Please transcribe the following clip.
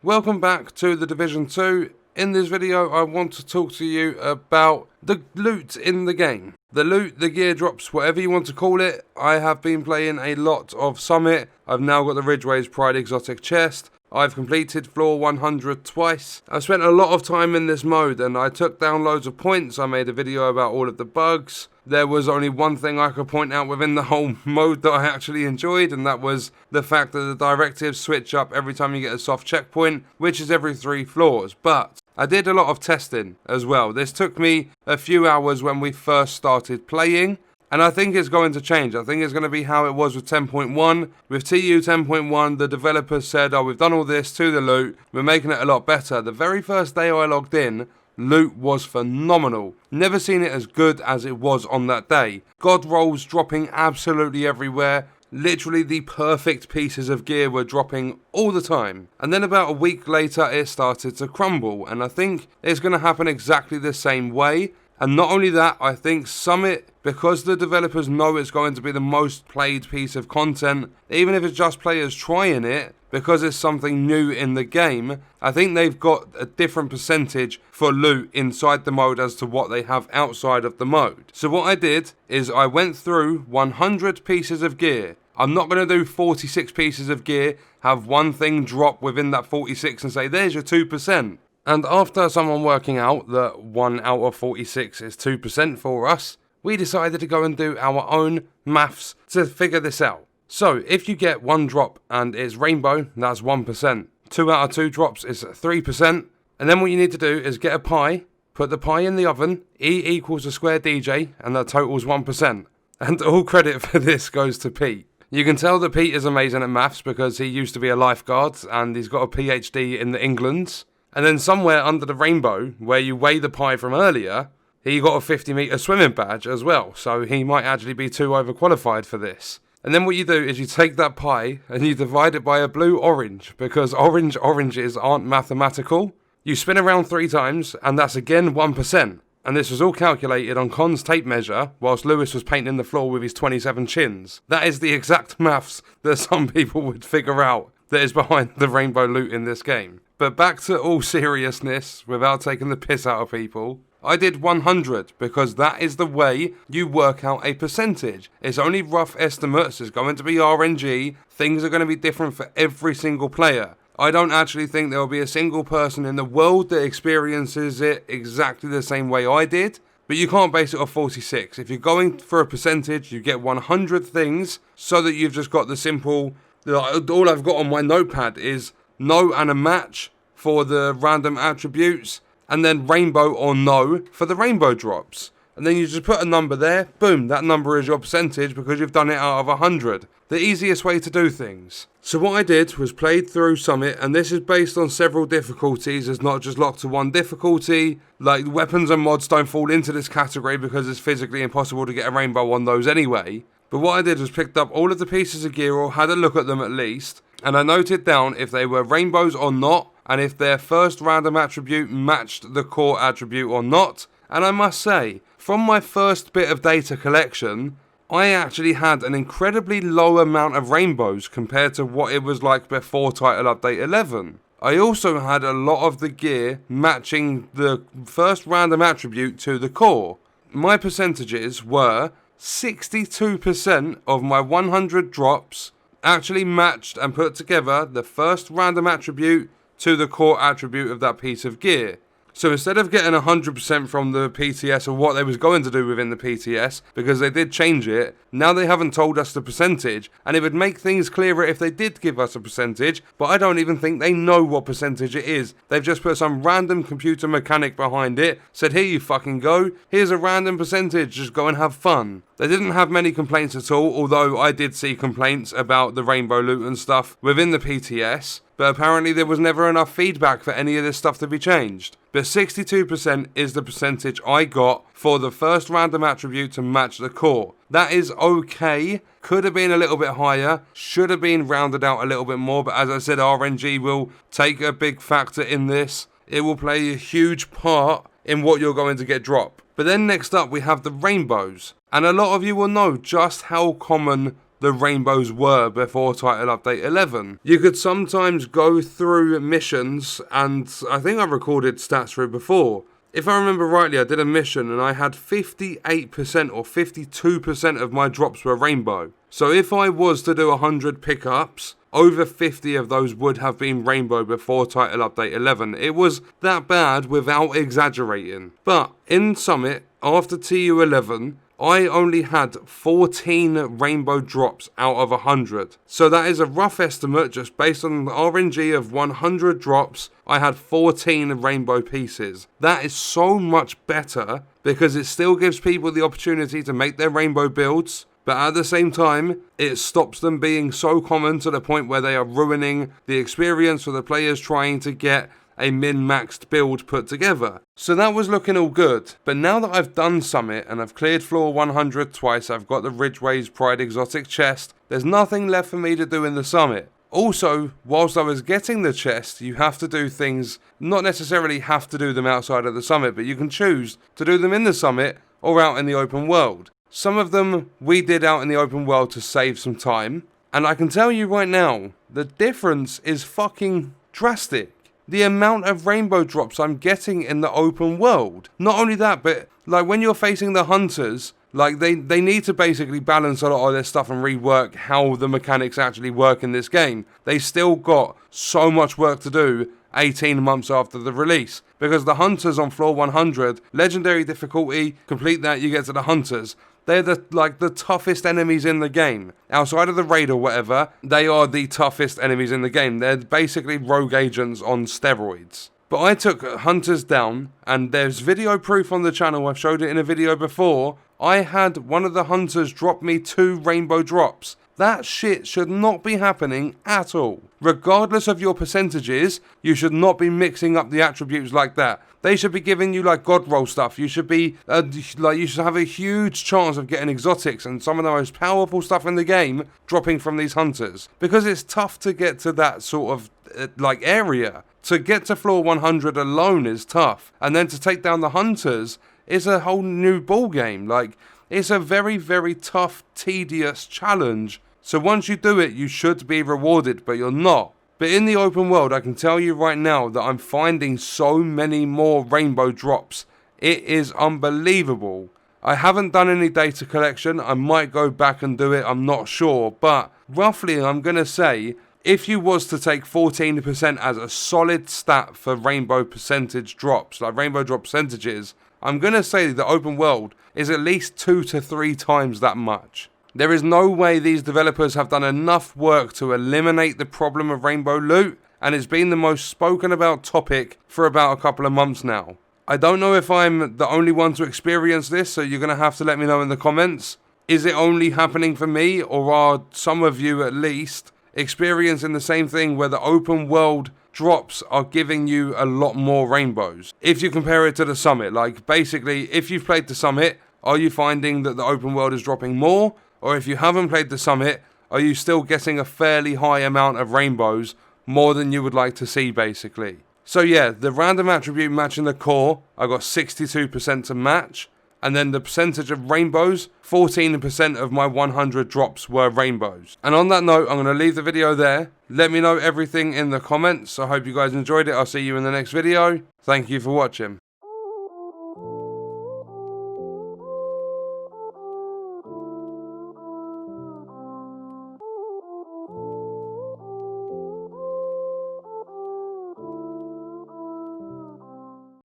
Welcome back to the Division 2. In this video I want to talk to you about the loot in the game. The loot, the gear drops, whatever you want to call it. I have been playing a lot of Summit. I've now got the Ridgeway's Pride Exotic Chest. I've completed floor 100 twice. I've spent a lot of time in this mode and I took down loads of points. I made a video about all of the bugs. There was only one thing I could point out within the whole mode that I actually enjoyed, and that was the fact that the directives switch up every time you get a soft checkpoint, which is every 3 floors. But I did a lot of testing as well. This took me a few hours when we first started playing, and I think it's going to change. I think it's going to be how it was with 10.1. With TU 10.1, the developers said, oh, we've done all this to the loot, we're making it a lot better. The very first day I logged in, loot was phenomenal. Never seen it as good as it was on that day. God rolls dropping absolutely everywhere. Literally the perfect pieces of gear were dropping all the time. And then about a week later it started to crumble, and I think it's going to happen exactly the same way. And not only that, I think Summit, because the developers know it's going to be the most played piece of content, even if it's just players trying it, because it's something new in the game, I think they've got a different percentage for loot inside the mode as to what they have outside of the mode. So what I did is I went through 100 pieces of gear. I'm not going to do 46 pieces of gear, have one thing drop within that 46 and say, there's your 2%. And after someone working out that 1 out of 46 is 2% for us, we decided to go and do our own maths to figure this out. So, if you get 1 drop and it's rainbow, that's 1%. 2 out of 2 drops is 3. And then what you need to do is get a pie, put the pie in the oven, E equals a square DJ, and that totals 1%. And all credit for this goes to Pete. You can tell that Pete is amazing at maths because he used to be a lifeguard and he's got a PhD in the Englands. And then somewhere under the rainbow, where you weigh the pie from earlier, he got a 50-metre swimming badge as well. So he might actually be too overqualified for this. And then what you do is you take that pie and you divide it by a blue-orange, because oranges aren't mathematical. You spin around 3 times, and that's again 1%. And this was all calculated on Con's tape measure, whilst Lewis was painting the floor with his 27 chins. That is the exact maths that some people would figure out that is behind the rainbow loot in this game. But back to all seriousness, without taking the piss out of people, I did 100 because that is the way you work out a percentage. It's only rough estimates, it's going to be RNG, things are going to be different for every single player. I don't actually think there will be a single person in the world that experiences it exactly the same way I did, but you can't base it off 46. If you're going for a percentage, you get 100 things so that you've just got the simple, all I've got on my notepad is no and a match for the random attributes, and then rainbow or no for the rainbow drops. And then you just put a number there, boom, that number is your percentage because you've done it out of 100. The easiest way to do things. So what I did was played through Summit, and this is based on several difficulties. It's not just locked to one difficulty. Like, weapons and mods don't fall into this category because it's physically impossible to get a rainbow on those anyway. But what I did was picked up all of the pieces of gear, or had a look at them at least, and I noted down if they were rainbows or not, and if their first random attribute matched the core attribute or not. And I must say, from my first bit of data collection, I actually had an incredibly low amount of rainbows compared to what it was like before Title Update 11. I also had a lot of the gear matching the first random attribute to the core. My percentages were 62% of my 100 drops actually matched and put together the first random attribute to the core attribute of that piece of gear. So instead of getting 100% from the PTS or what they was going to do within the PTS, because they did change it, now they haven't told us the percentage, and it would make things clearer if they did give us a percentage, but I don't even think they know what percentage it is. They've just put some random computer mechanic behind it, said here you fucking go, here's a random percentage, just go and have fun. They didn't have many complaints at all, although I did see complaints about the rainbow loot and stuff within the PTS. But apparently there was never enough feedback for any of this stuff to be changed. But 62% is the percentage I got for the first random attribute to match the core. That is okay. Could have been a little bit higher. Should have been rounded out a little bit more. But as I said, RNG will take a big factor in this. It will play a huge part in what you're going to get dropped. But then next up we have the rainbows. And a lot of you will know just how common the rainbows were before Title Update 11. You could sometimes go through missions, and I think I recorded stats through before. If I remember rightly, I did a mission and I had 58% or 52% of my drops were rainbow. So if I was to do 100 pickups, over 50 of those would have been rainbow before Title Update 11. It was that bad without exaggerating. But in Summit, after TU11, I only had 14 rainbow drops out of 100. So that is a rough estimate, just based on the RNG of 100 drops, I had 14 rainbow pieces. That is so much better because it still gives people the opportunity to make their rainbow builds, but at the same time, it stops them being so common to the point where they are ruining the experience for the players trying to get a min-maxed build put together. So that was looking all good. But now that I've done Summit and I've cleared floor 100 twice, I've got the Ridgeway's Pride exotic chest, there's nothing left for me to do in the Summit. Also, whilst I was getting the chest, you have to do things, not necessarily have to do them outside of the Summit, but you can choose to do them in the Summit or out in the open world. Some of them we did out in the open world to save some time, and I can tell you right now, the difference is fucking drastic. The amount of rainbow drops I'm getting in the open world. Not only that, but like when you're facing the hunters, like they need to basically balance a lot of their stuff and rework how the mechanics actually work in this game. They still got so much work to do 18 months after the release. Because the hunters on floor 100, legendary difficulty, complete that, you get to the hunters. They're the toughest enemies in the game. Outside of the raid or whatever, they are the toughest enemies in the game. They're basically rogue agents on steroids. But I took hunters down, and there's video proof on the channel, I've showed it in a video before. I had one of the hunters drop me 2 rainbow drops. That shit should not be happening at all. Regardless of your percentages, you should not be mixing up the attributes like that. They should be giving you like god roll stuff. You should be you should have a huge chance of getting exotics and some of the most powerful stuff in the game dropping from these hunters, because it's tough to get to that sort of area. To get to floor 100 alone is tough, and then to take down the hunters is a whole new ball game. Like, it's a very, very tough, tedious challenge. So once you do it, you should be rewarded, but you're not. But in the open world, I can tell you right now that I'm finding so many more rainbow drops. It is unbelievable. I haven't done any data collection. I might go back and do it, I'm not sure. But roughly, I'm going to say, if you was to take 14% as a solid stat for rainbow percentage drops, like rainbow drop percentages, I'm going to say the open world is at least 2 to 3 times that much. There is no way these developers have done enough work to eliminate the problem of rainbow loot, and it's been the most spoken about topic for about a couple of months now. I don't know if I'm the only one to experience this, so you're going to have to let me know in the comments. Is it only happening for me, or are some of you at least experiencing the same thing where the open world drops are giving you a lot more rainbows? If you compare it to the Summit, like basically if you've played the Summit, are you finding that the open world is dropping more? Or if you haven't played the Summit, are you still getting a fairly high amount of rainbows, more than you would like to see basically? So yeah, the random attribute matching the core, I got 62% to match. And then the percentage of rainbows, 14% of my 100 drops were rainbows. And on that note, I'm going to leave the video there. Let me know everything in the comments. I hope you guys enjoyed it. I'll see you in the next video. Thank you for watching.